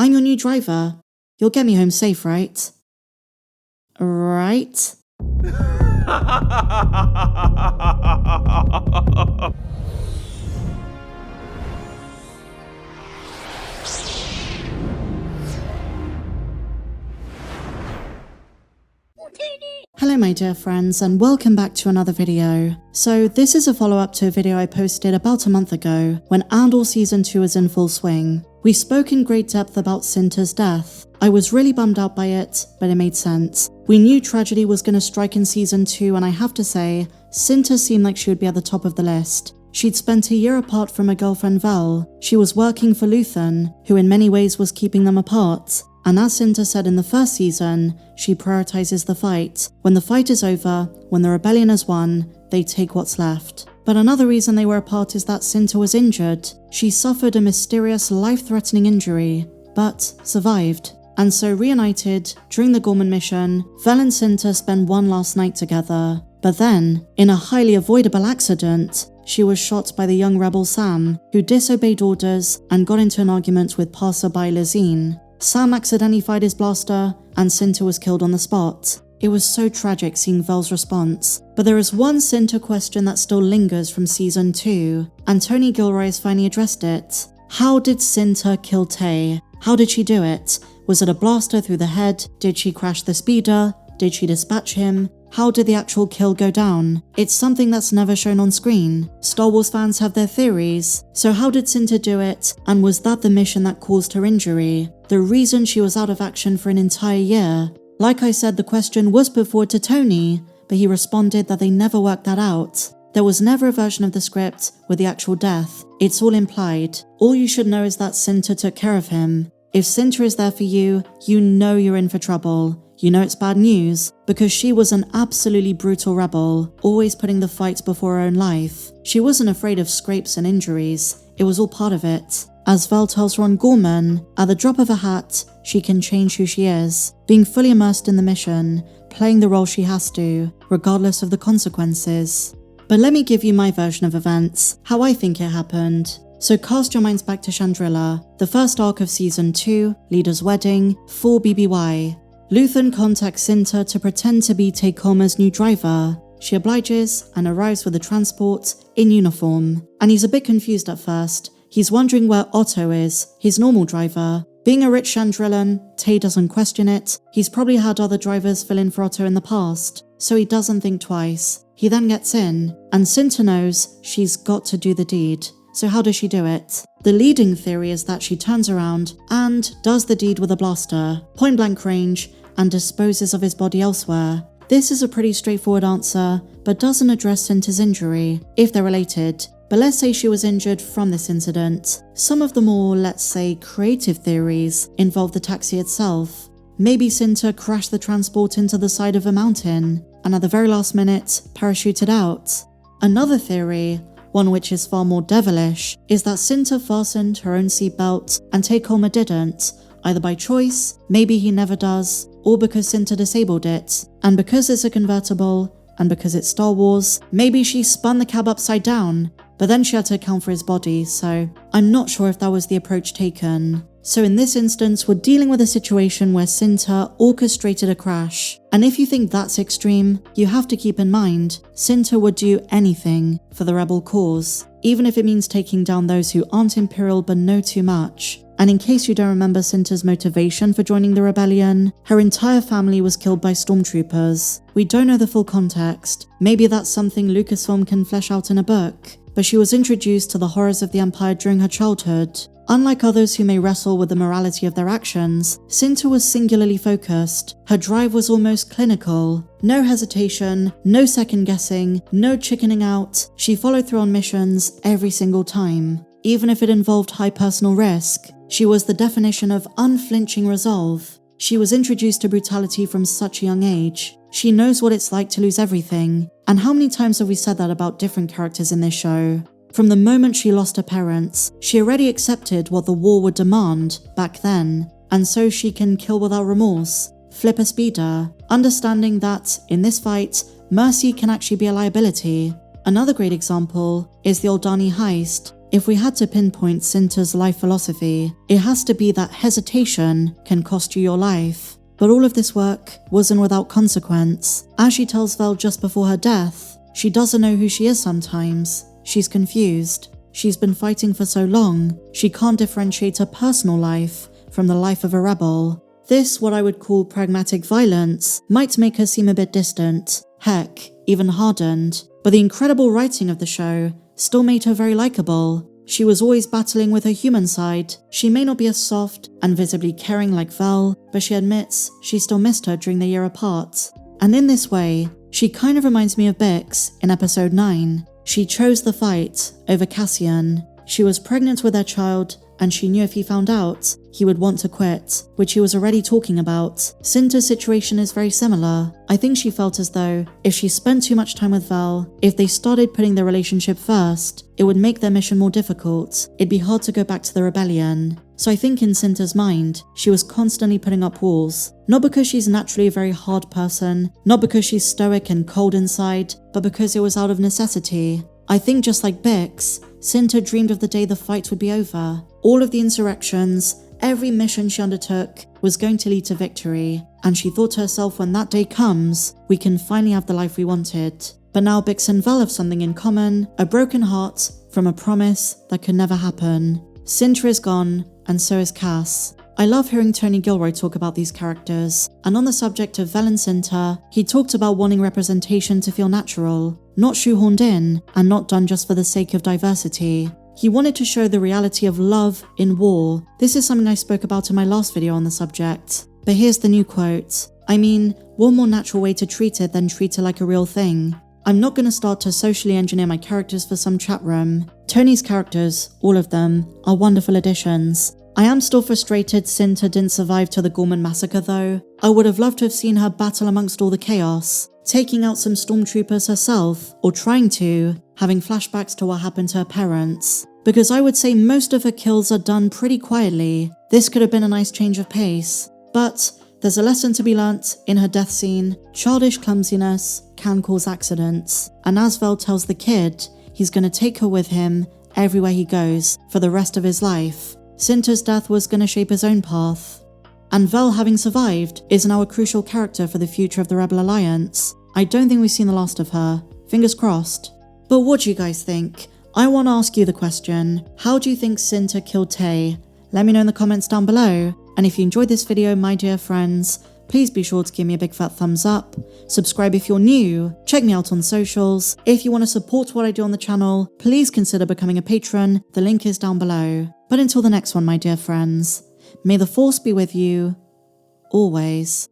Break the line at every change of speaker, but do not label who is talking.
I'm your new driver. You'll get me home safe, right? Right? Hello my dear friends, and welcome back to another video. So this is a follow-up to a video I posted about a month ago when Andor Season 2 is in full swing. We spoke in great depth about Cinta's death. I was really bummed out by it, but it made sense. We knew tragedy was going to strike in Season 2, and I have to say, Cinta seemed like she would be at the top of the list. She'd spent a year apart from her girlfriend Val. She was working for Luthen, who in many ways was keeping them apart. And as Cinta said in the first season, she prioritizes the fight. When the fight is over, when the rebellion has won, they take what's left. But another reason they were apart is that Cinta was injured. She suffered a mysterious, life-threatening injury, but survived. And so reunited, during the Ghorman mission, Val and Cinta spend one last night together. But then, in a highly avoidable accident, she was shot by the young rebel Sam, who disobeyed orders and got into an argument with passerby Lizine. Sam accidentally fired his blaster, and Cinta was killed on the spot. It was so tragic seeing Val's response. But there is one Cinta question that still lingers from Season 2, and Tony Gilroy has finally addressed it. How did Cinta kill Tay? How did she do it? Was it a blaster through the head? Did she crash the speeder? Did she dispatch him? How did the actual kill go down? It's something that's never shown on screen. Star Wars fans have their theories. So how did Cinta do it? And was that the mission that caused her injury? The reason she was out of action for an entire year? Like I said, the question was put forward to Tony, but he responded that they never worked that out. There was never a version of the script with the actual death. It's all implied. All you should know is that Cinta took care of him. If Cinta is there for you, you know you're in for trouble. You know it's bad news, because she was an absolutely brutal rebel, always putting the fight before her own life. She wasn't afraid of scrapes and injuries. It was all part of it. As Val tells her on Ghorman, at the drop of a hat, she can change who she is, being fully immersed in the mission, playing the role she has to, regardless of the consequences. But let me give you my version of events, how I think it happened. So cast your minds back to Chandrila, the first arc of Season 2, Leader's Wedding, 4 BBY. Luthen contacts Cinta to pretend to be Tay Kolma's new driver. She obliges and arrives with the transport in uniform. And he's a bit confused at first. He's wondering where Otto is, his normal driver. Being a rich Chandrilan, Tay doesn't question it. He's probably had other drivers fill in for Otto in the past, so he doesn't think twice. He then gets in, and Cinta knows she's got to do the deed. So how does she do it? The leading theory is that she turns around and does the deed with a blaster, point blank range, and disposes of his body elsewhere. This is a pretty straightforward answer, but doesn't address Cinta's injury, if they're related. But let's say she was injured from this incident. Some of the more, let's say, creative theories involve the taxi itself. Maybe Cinta crashed the transport into the side of a mountain, and at the very last minute, parachuted out. Another theory, one which is far more devilish, is that Cinta fastened her own seatbelt and Tay Kolma didn't, either by choice, maybe he never does, or because Cinta disabled it. And because it's a convertible, and because it's Star Wars, maybe she spun the cab upside down, but then she had to account for his body, so I'm not sure if that was the approach taken. So in this instance, we're dealing with a situation where Cinta orchestrated a crash. And if you think that's extreme, you have to keep in mind, Cinta would do anything for the rebel cause, even if it means taking down those who aren't Imperial but know too much. And in case you don't remember Cinta's motivation for joining the rebellion, her entire family was killed by stormtroopers. We don't know the full context. Maybe that's something Lucasfilm can flesh out in a book. But she was introduced to the horrors of the Empire during her childhood. Unlike others who may wrestle with the morality of their actions, Cinta was singularly focused. Her drive was almost clinical. No hesitation, no second guessing, no chickening out. She followed through on missions every single time, even if it involved high personal risk. She was the definition of unflinching resolve. She was introduced to brutality from such a young age. She knows what it's like to lose everything. And how many times have we said that about different characters in this show? From the moment she lost her parents, she already accepted what the war would demand back then. And so she can kill without remorse, flip a speeder, understanding that, in this fight, mercy can actually be a liability. Another great example is the Aldani heist. If we had to pinpoint Cinta's life philosophy, it has to be that hesitation can cost you your life. But all of this work wasn't without consequence. As she tells Vel just before her death, she doesn't know who she is sometimes. She's confused. She's been fighting for so long, she can't differentiate her personal life from the life of a rebel. This, what I would call pragmatic violence, might make her seem a bit distant, heck, even hardened, but the incredible writing of the show still made her very likable. She was always battling with her human side. She may not be as soft and visibly caring like Vel, but she admits she still missed her during the year apart. And in this way, she kind of reminds me of Bix in episode 9. She chose the fight over Cassian. She was pregnant with their child, and she knew if he found out, he would want to quit, which he was already talking about. Cinta's situation is very similar. I think she felt as though if she spent too much time with Vel, if they started putting their relationship first, it would make their mission more difficult. It'd be hard to go back to the rebellion. So I think in Cinta's mind, she was constantly putting up walls. Not because she's naturally a very hard person, not because she's stoic and cold inside, but because it was out of necessity. I think just like Bix, Cinta dreamed of the day the fight would be over. All of the insurrections, every mission she undertook was going to lead to victory, and she thought to herself, when that day comes, we can finally have the life we wanted. But now Bix and Vel have something in common, a broken heart from a promise that could never happen. Cinta is gone, and so is Kaz. I love hearing Tony Gilroy talk about these characters, and on the subject of Vel and Cinta, he talked about wanting representation to feel natural, not shoehorned in, and not done just for the sake of diversity. He wanted to show the reality of love in war. This is something I spoke about in my last video on the subject. But here's the new quote. I mean, what more natural way to treat it than treat it like a real thing? I'm not going to start to socially engineer my characters for some chat room. Tony's characters, all of them, are wonderful additions. I am still frustrated Cinta didn't survive to the Ghorman massacre though. I would have loved to have seen her battle amongst all the chaos, taking out some stormtroopers herself, or trying to, having flashbacks to what happened to her parents. Because I would say most of her kills are done pretty quietly. This could have been a nice change of pace. But there's a lesson to be learnt in her death scene. Childish clumsiness can cause accidents. And as Vel tells the kid, he's going to take her with him everywhere he goes for the rest of his life. Cinta's death was going to shape his own path. And Vel, having survived, is now a crucial character for the future of the Rebel Alliance. I don't think we've seen the last of her. Fingers crossed. But what do you guys think? I want to ask you the question. How do you think Cinta killed Tay? Let me know in the comments down below. And if you enjoyed this video, my dear friends, please be sure to give me a big fat thumbs up. Subscribe if you're new. Check me out on socials. If you want to support what I do on the channel, please consider becoming a patron. The link is down below. But until the next one, my dear friends, may the Force be with you, always.